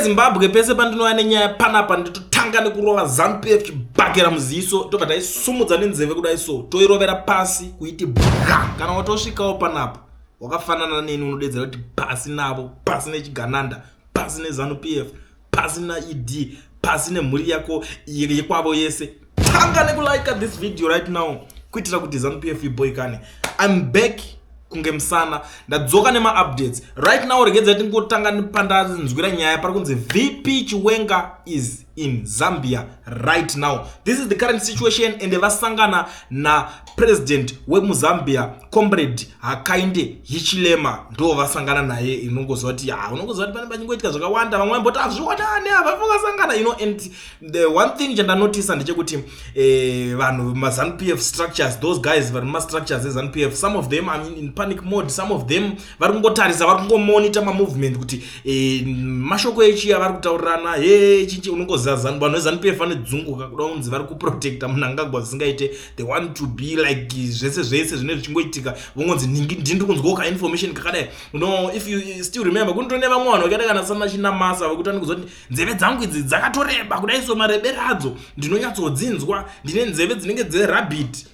Zimbabwe pese pandinowane nyaya panapa nditotanga nekurova ZANU-PF chibhakera muziso tobva taisumudza nenzeve kudai so toirovera pasi kuiti bha. Kana watosvikawo panapa wakafanana neni unodedzera kuti pasi navo, pasi nechigananda, pasi neZANU-PF, pasi naED, pasi nemhuri yako yekwavo yese. Tanga nekulike this video right now kuitira kuti ZANU-PF iboyikane. I'm back kunge msana ndadzoka nema updates right now. Regedza tingotanga nepandanzwira nyaya pari kunze VP Chiwenga is in Zambia right now. This is the current situation and vasangana na president wemuZambia comrade Hakainde Hichilema ndo vasangana naye. Inongozwa kuti unongozwa kuti pane pachingoitika zvakawanda vamwe mboti azviwanane avafakasangana and the one thing janda notice ndechekuti vanhu maZANU-PF structures, those guys vari structures eZANU-PF, some of them are in panic mode, some of them vari kungotarisa, vari kungomonitor movement kuti mashoko echi avari kutaurirana chichi unongoziva vanhu veZANU-PF vanedzunguka kuda kunzi vari kuprotecta munangagwa zvisingaite. They want to be like zvese zvine zvichingoitika vongonzi ndiri kunzwa information kakadai. If you still remember kunotone vamwe vanhu vakaita kana sana chinamasa vakuti vanongozwa kuti nzeve dzangu idzi dzakatoreba kudai so marebere adzo ndinonyatsodzinzwa, ndine nzeve dzinenge dzerabbit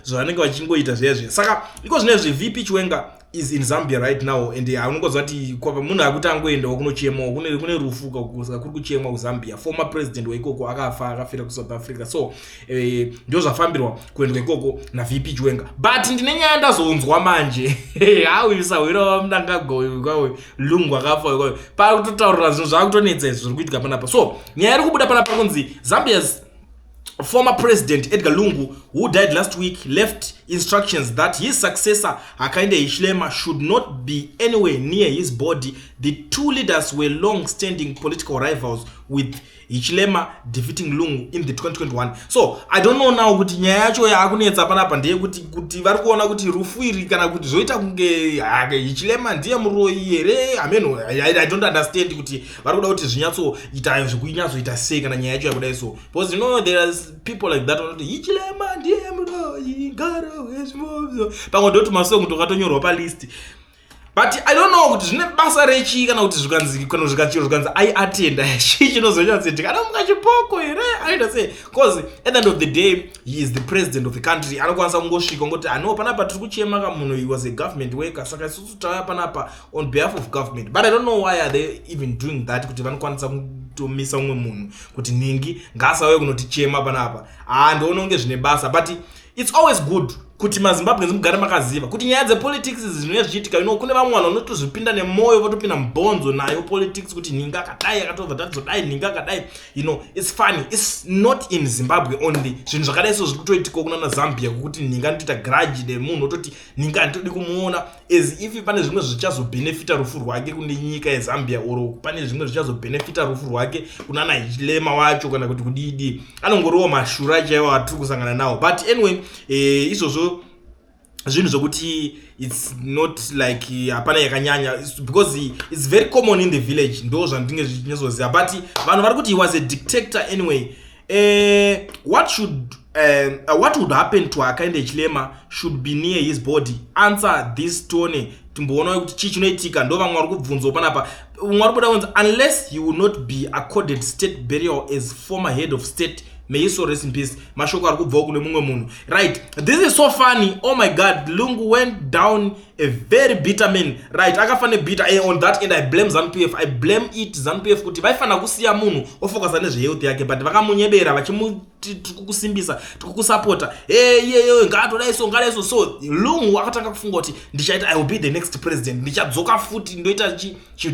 zvavanenge vachingoita zvezve. Saka iko zvinezvi VP Chiwenga is in Zambia right now and unongozwa kuti kwapa munhu akuti angoendawo kunochemawo kune rufuka kuri kuchemwa kuZambia. Former president weikoko akafa akafira kuSouth Africa, so ndio zvafambirwa kuendwa ikoko na VP Chiwenga. But ndine nyaya ndazonzwa manje hauisawirawo mnangagwa kwawe lungu akafa kwawe pari kutotaurira zvinhu zvakutonetsa izvi zviri kuitika panapa. So nyaya iri kubuda panapa kunzi Zambia's former president Edgar Lungu, who died last week, left instructions that his successor Hakainde Hichilema should not be anywhere near his body. The two leaders were long-standing political rivals, with Hichilema defeating Lungu in the 2021. So I don't know now kuti nyaya yacho yakunetsa panapa ndeye kuti vari kuona kuti rufu iri kana kuti zvoita kunge Hichilema ndiye muroyi here. I don't understand kuti vari kuda kuti zvinyatsoita zvekunyatsoita sei kana nyaya yacho yakudai so, because there's people like that vanoti Hichilema ndiye muroyi ngaro wezvimozvo pamwe ndoti masongo tokatonyorwa palist. But I don't know kuti zvine basa rechi kana kuti zvikanzi kana zvikachiro zvikanzi aiatenda chi chinozonyatsoitika kana mukachipoko here. I don't say because at the end of the day he is the president of the country. Anokwanisa kungosvika ngoti no panapa tiri kuchema ka munhu he was a government worker, saka isusu tauya panapa on behalf of government. But I don't know why are they even doing that kuti vanokwanisa kutomisa umwe munhu kuti ningi ngasauye kunotichema panapa. Ndoona kunge zvine basa, but it's always good kuti maZimbabweans mugare makaziva kuti nyaya dzepolitics zvinenge zvichiitika. Kune vamwe vanhu vanotozvipinda nemwoyo votopinda mubhonzo nayo politics kuti ninga akadai akatobva tadzodai ninga akadai. It's funny, it's not in Zimbabwe only. Zvinhu zvakadai so zviri kutoitika kuna naZambia kuti ninga anotoita grudge nemunhu ototi ninga anditodi kumuona, as if pane zvimwe zvichazobhenefita rufu rwake kune nyika yeZambia, oro pane zvimwe zvichazobhenefita rufu rwake kuna naHichilema wacho kana kuti kudidi. Anongoriwo mashura chaiwo atiri kusangana nawo. But anyway izvozvo zvinhu zvokuti it's not like hapana yakanyanya, because it's very common in the village. Ndo zvandinge zvichinyazoziva. But vanhu vari kuti he was a dictator anyway. What would happen to Hakainde Hichilema should be near his body? Answer this Tony. Timboona kuti chi chinoitika ndo vamwe vari kubvunzwa panapa. Mwari kuda kunzi unless he will not be accorded state burial as former head of state, may he so rest in peace. Mashoko ari kubva kune mumwe munhu. Right, this is so funny. Oh my god, Lungu went down a very bitter man. Right, akafane bitter on that end. I blame ZANU-PF. I blame it ZANU-PF kuti vaifana kusiya munhu ofocus nezvehealth yake, but vakamunyebera vachimuti tikukusimbisa tikukusupporta ngatodai so. So Lungu akatanga kufunga kuti ndichaita I will be the next president, ndichadzoka futi ndoita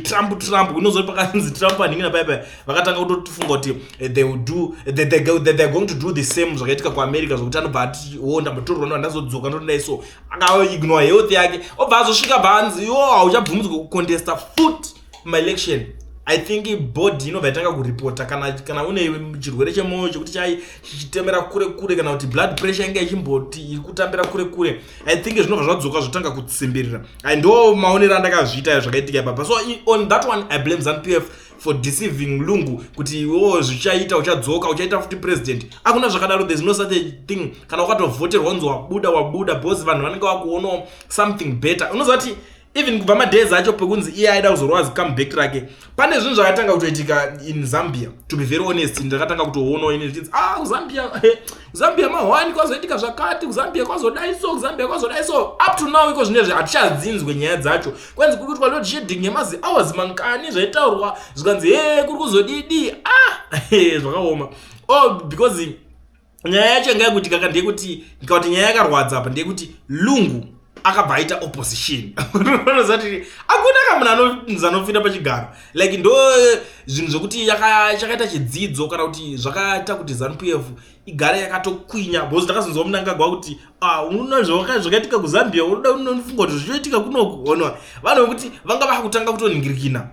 Trump unozoti pakanzi Trump aningina paipai vakatanga kutofunga kuti they will do they're going to do the same zvakaitika kuAmerica zvokuti anobva ati ndambotorwa ndazodzoka ndodai so akaignore health yake obva azosvika bhanzi hauchabvumidzwa kucontesta foot my election. I think body inobva yatanga kuripota kana une chirwere chemwoyo chekuti chichitembera kure kana kuti blood pressure inge ichimboti iri kutambira kure. I think zvinobva zvadzoka zvotanga kutsimbirira. Ndo maonero andakazviita zvakaitika ipapa. So on that one I blame ZANU-PF for deceiving Lungu kuti zvichaita uchadzoka uchaita futi president. Akuna zvakadaro, there's no such a thing. Kana ukatovhoterwa unzi wabuda because vanhu vanenge vakuona something better. Unozati even kubva madays acho pekunzi iye aida kuzorwa comeback rake pane zvinhu zvakatanga kutoitika in Zambia. To be very honest, ndakatanga kutoona ini ndichinzi Zambia mahwani kwazoitika zvakati, Zambia kwazodai so up to now iko zvinezvi hatichadzinzwe nyaya dzacho. Kwanzi kuri kuitwa load shedding yemazi hours mankani zvaitaurwa zvikanzi kuri kuzodidi zvakaoma. Because nyaya yacho ngaikuitika ka ndeyekuti ndikati nyaya yakarwadza apa ndeyekuti Lungu akabva aita opposition. Unozati akuna kamunhu anofira pachigaro like ndo zvinhu zvokuti chakaita chidzidzo kana kuti zvakaita kuti ZANU-PF igare yakatokwinya. Because ndakazonzwa munangagwa kuti una zvakaitika kuZambia unoda unofunga kuti zvichoitika kunoku. Onwa vanhu vokuti vanga vakutanga kutoningirikina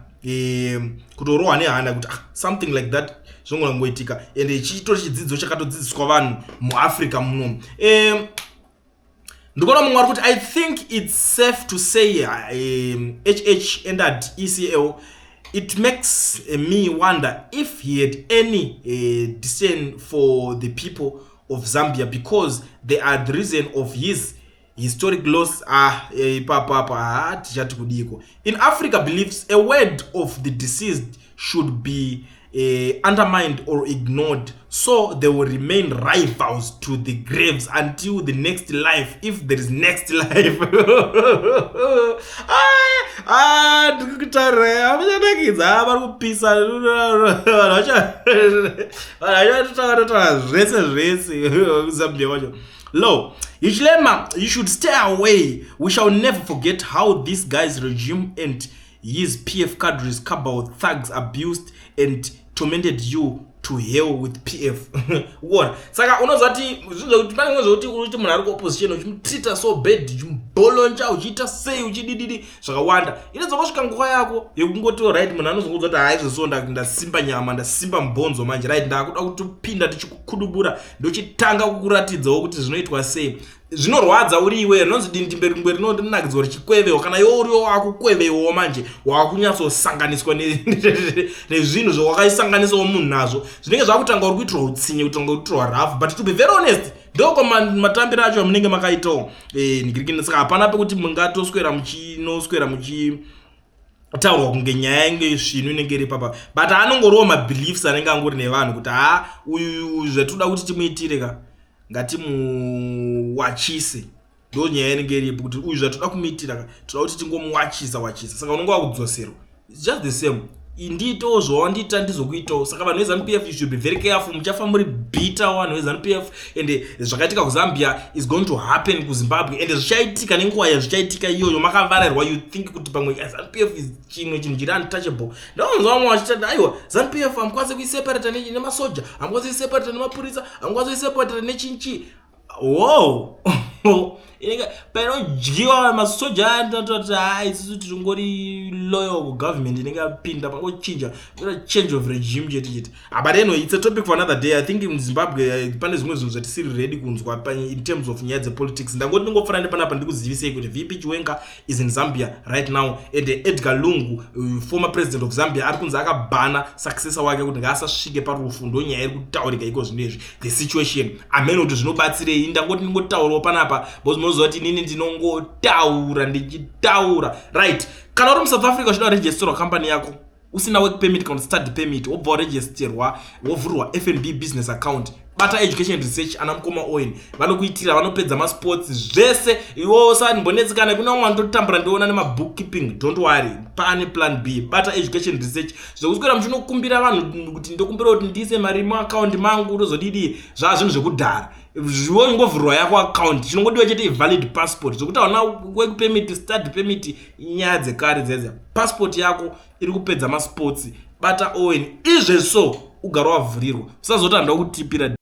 kutorohwa nehana kuti something like that zvongona ngoitika ende chitori chidzidzo chakatodzidziswa vanhu muAfrica muno. Ndikona mumwe kuti I think it's safe to say HH entered ECL. It makes me wonder if he had any disdain for the people of Zambia because they are the reason of his historic loss. In Africa beliefs a word of the deceased should be undermined or ignored, so they will remain rivals to the graves until the next life, if there is next life. Lo, Hichilema, you should stay away. We shall never forget how this guy's regime and his PF cadres, cabal thugs abused and tormented you to hell with PF. What? Saka unozati pane ngozoti uti munhu ari ku opposition uchimutreat so bad, uchimbolonja uchiita sei uchidididi zvakawanda. Inozosvika nguva yako yekungoti right munhu anozongoza kuti haizvo ndasimba nyama ndasimba mubhonzo manje right ndakuda kutopinda tichikudubura ndochitanga kukuratidzawo kuti zvinoitwa sei. Zvinorwadza uri iwe rinonzi dindimberi mberi rinonakidza kuti chikwevewo kana iwe uriwo wakukwevewo manje wakunyatsosanganiswa nezvinhu zvawakaisanganisawo munhu nazvo zvinenge zvakutanga uri kuitirwa utsinye kutanga kuitirwa rafu. But to be very honest ndoko matambiro acho amunenge makaitawo nigirikini. Saka hapana pekuti mungatoswera taurwa kunge nyaya yange zvinhu inenge iri papa, but anongoriwo mabeliefs anenge angori nevanhu kuti uyu zvatoda kuti timuitire ka ngatimuwachise. Ndo nyaya inenge iripo kuti uyu zvatoda kumuitira toda kuti tingomuwachisa. Saka unenge wakudzoserwa. It's just the same. Indito zvawandita ndizokuitawo. Saka vanhu veZANU-PF you should be very careful. Muchafa muri bitter vanhu veZANU-PF ende zvakaitika kuZambia is going to happen kuZimbabwe ende zvichaitika nenguva yazvichaitika iyoyo makavarirwa. You think kuti pamwe ZANU-PF is chimwe chinhu chiri untouchable. Ndonzwa vamwe vachitati aiwa ZANU-PF hamukwanisi kuiseparata nemasoja, hamukwanisi kuiseparata nemapurisa, hamukwanisi kuiseparata nechinchi. Wow. Inenge panodyiwa masoja anototi isusu tiringori loyal kugovernment inenge yapinda pangochinja change of regime chete. But anyway, it's a topic for another day. I think in Zimbabwe pane zvimwe zvinhu zvatisiri ready kunzwa in terms of nyaya dzepolitics. Ndangoti ndingofana nepanapa ndikuzivisei kuti VP Chiwenga is in Zambia right now and Edgar Lungu former president of Zambia ari kunzi akabhana successor wake kuti ngaasasvike parufu. Ndo nyaya iri kutaurika iko zvinezvi the situation amene kuti zvinobatsirei. Ndangoti ndingotaurawo panapa because munozoti nini ndinongotaura ndichitaura right. Kana uri muSouth Africa uchida kuregisterwa company yako usina work permit kana study permit wobva waregisterwa wovhurwa FNB business account, bata education research ana mukoma owen vanokuitira vanopedza masports zvese. Iwo usanimbonetsikana kuna umwe anototambura ndiona nemabookkeeping. Don't worry, pane plan B. Bata education research zvokuswera muchinokumbira vanhu kuti ndokumbira kuti ndiise mari muaccount mangu tozodidi zvazvinhu zvekudhara. Zviwo ngovhurwa yako account chinongodiwa chete valid passport zvokuti hauna work permit study permit nyaya dzekare dzedze. Passport yako iri kupedza masports. Bata owen izvezvo ugara wavhurirwa usazoti handwa kutipira